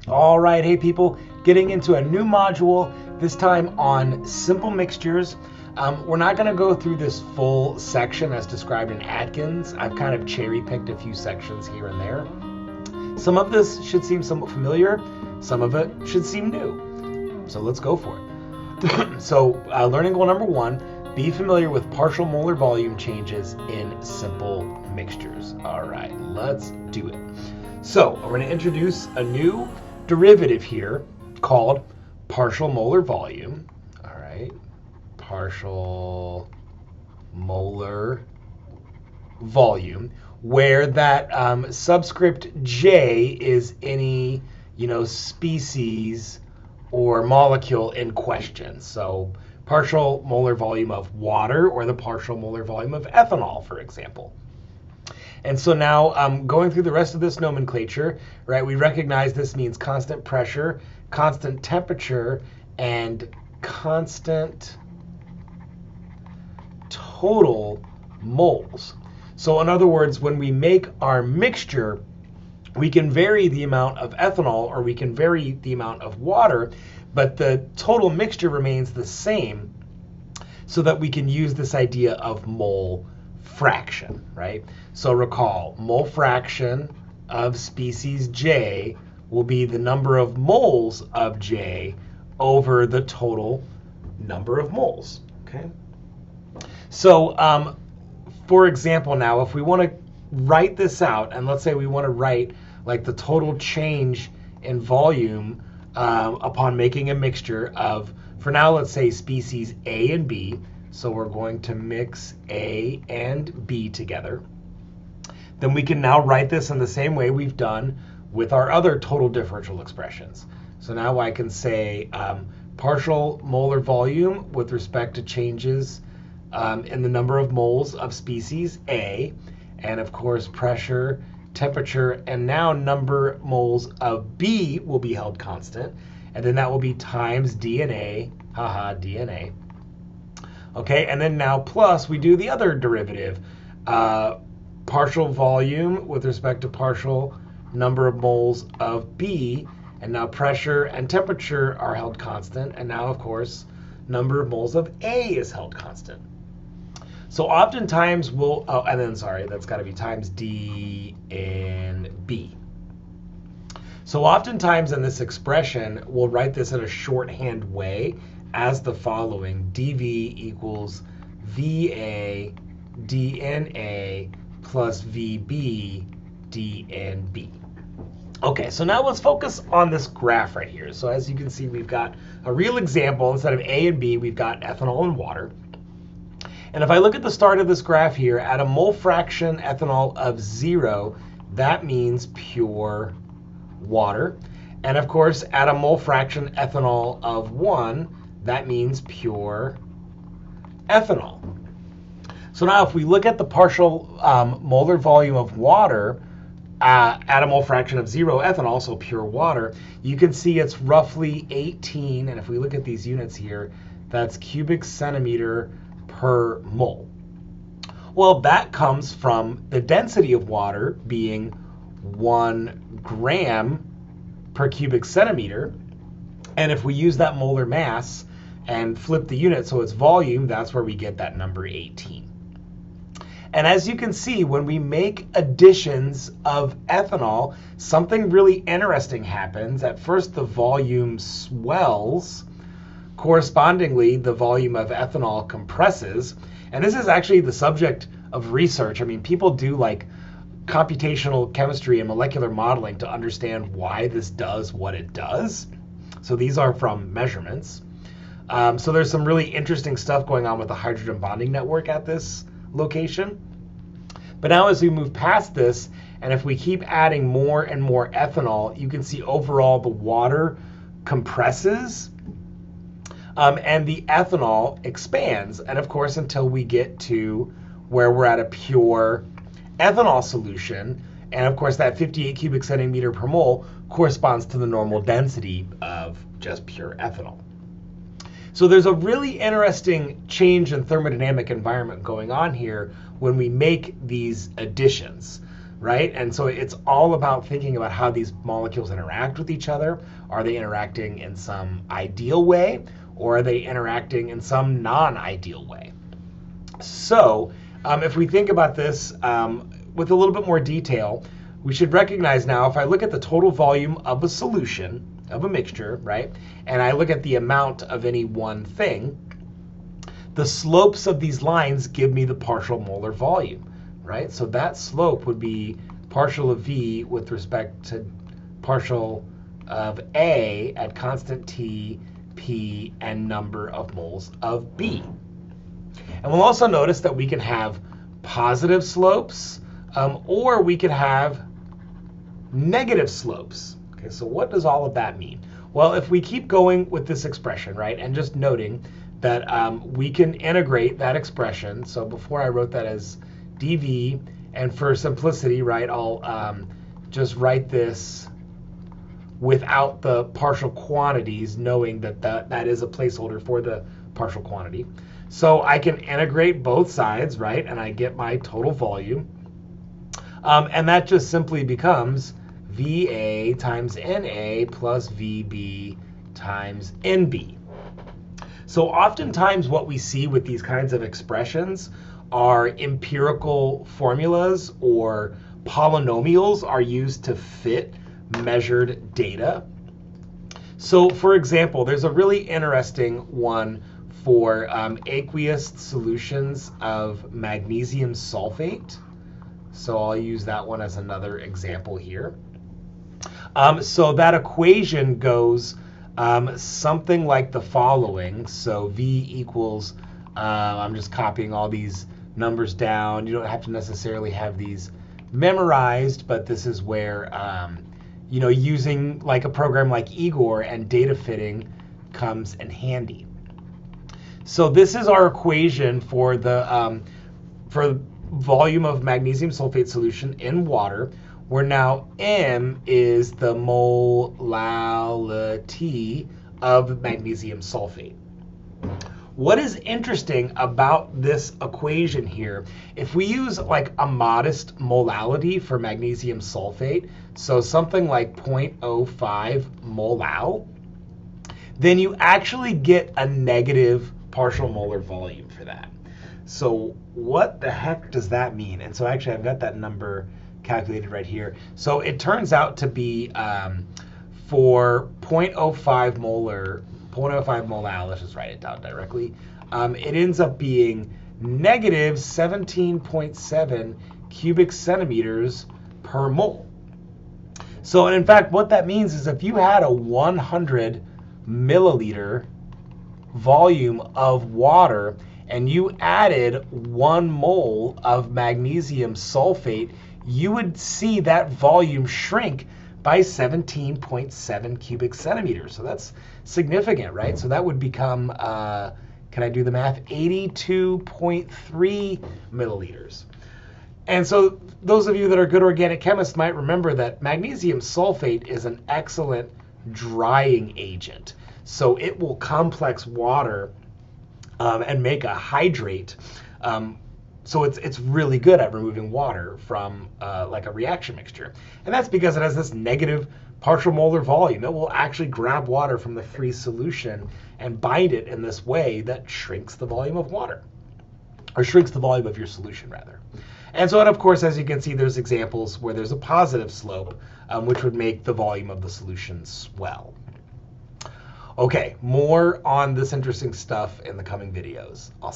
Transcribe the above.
All right, hey people, getting into a new module, this time on simple mixtures. We're not going to go through this full section as described in Atkins. I've kind of cherry-picked a few sections here and there. Some of this should seem somewhat familiar, some of it should seem new. So let's go for it. So learning goal number 1, be familiar with partial molar volume changes in simple mixtures. All right, let's do it. So we're going to introduce a new derivative here called partial molar volume. All right, partial molar volume, where that subscript J is any, species or molecule in question. So partial molar volume of water or the partial molar volume of ethanol, for example. And so now going through the rest of this nomenclature, right, we recognize this means constant pressure, constant temperature, and constant total moles. So in other words, when we make our mixture, we can vary the amount of ethanol or we can vary the amount of water, but the total mixture remains the same so that we can use this idea of mole fraction, right? So recall, mole fraction of species J will be the number of moles of J over the total number of moles, okay? So for example now, if we want to write this out, and let's say we want to write like the total change in volume upon making a mixture of, for now, let's say species A and B. So we're going to mix A and B together. Then we can now write this in the same way we've done with our other total differential expressions. So now I can say partial molar volume with respect to changes in the number of moles of species A, and of course pressure, temperature, and now number moles of B will be held constant, and then that will be times DNA, DNA. Okay, and then now plus we do the other derivative, partial volume with respect to partial number of moles of B, and now pressure and temperature are held constant, and now of course number of moles of A is held constant. So oftentimes we'll, and then sorry, that's got to be times D in B. So oftentimes in this expression, we'll write this in a shorthand way as the following: dV equals VA dNA plus VB dNB. Okay, so now let's focus on this graph right here. So as you can see, we've got a real example. Instead of A and B, we've got ethanol and water. And if I look at the start of this graph here, at a mole fraction ethanol of 0, that means pure water. And of course, at a mole fraction ethanol of 1, that means pure ethanol. So now if we look at the partial molar volume of water at a mole fraction of 0 ethanol, so pure water, you can see it's roughly 18, and if we look at these units here, that's cubic centimeter per mole. Well, that comes from the density of water being 1 gram per cubic centimeter. And if we use that molar mass and flip the unit so it's volume, that's where we get that number 18. And as you can see, when we make additions of ethanol, something really interesting happens. At first, the volume swells. Correspondingly, the volume of ethanol compresses. And this is actually the subject of research. I mean, people do like computational chemistry and molecular modeling to understand why this does what it does. So these are from measurements. So there's some really interesting stuff going on with the hydrogen bonding network at this location. But now as we move past this, and if we keep adding more and more ethanol, you can see overall the water compresses and the ethanol expands. And of course, until we get to where we're at a pure ethanol solution. And of course, that 58 cubic centimeter per mole corresponds to the normal density of just pure ethanol. So there's a really interesting change in thermodynamic environment going on here when we make these additions. right? And so it's all about thinking about how these molecules interact with each other. Are they interacting in some ideal way, or are they interacting in some non-ideal way? So if we think about this with a little bit more detail, we should recognize now, if I look at the total volume of a solution, of a mixture, right, and I look at the amount of any one thing, the slopes of these lines give me the partial molar volume, right? So that slope would be partial of V with respect to partial of A at constant T, P, and number of moles of B. And we'll also notice that we can have positive slopes or we could have negative slopes. Okay, so what does all of that mean? Well, if we keep going with this expression, right, and just noting that we can integrate that expression. So before I wrote that as dV, and for simplicity, right, I'll just write this without the partial quantities, knowing that that is a placeholder for the partial quantity. So I can integrate both sides, right, and I get my total volume. And that just simply becomes VA times NA plus VB times NB. So oftentimes what we see with these kinds of expressions are empirical formulas or polynomials are used to fit measured data. So for example, there's a really interesting one for aqueous solutions of magnesium sulfate. So I'll use that one as another example here. So that equation goes something like the following. So V equals, I'm just copying all these numbers down. You don't have to necessarily have these memorized, but this is where, using like a program like Igor and data fitting comes in handy. So this is our equation for the volume of magnesium sulfate solution in water, where now M is the molality of magnesium sulfate. What is interesting about this equation here, if we use like a modest molality for magnesium sulfate, so something like 0.05 molal, then you actually get a negative partial molar volume for that. So what the heck does that mean? And so actually I've got that number calculated right here. So it turns out to be for 0.05 molal, let's just write it down directly, it ends up being negative 17.7 cubic centimeters per mole. So and in fact, what that means is if you had a 100 milliliter volume of water and you added 1 mole of magnesium sulfate, you would see that volume shrink by 17.7 cubic centimeters. So that's significant, right? So that would become, can I do the math? 82.3 milliliters. And so those of you that are good organic chemists might remember that magnesium sulfate is an excellent drying agent. So it will complex water and make a hydrate. So it's really good at removing water from like a reaction mixture. And that's because it has this negative partial molar volume. It will actually grab water from the free solution and bind it in this way that shrinks the volume of water, or shrinks the volume of your solution rather. And so, and of course, as you can see, there's examples where there's a positive slope, which would make the volume of the solution swell. Okay, more on this interesting stuff in the coming videos. I'll see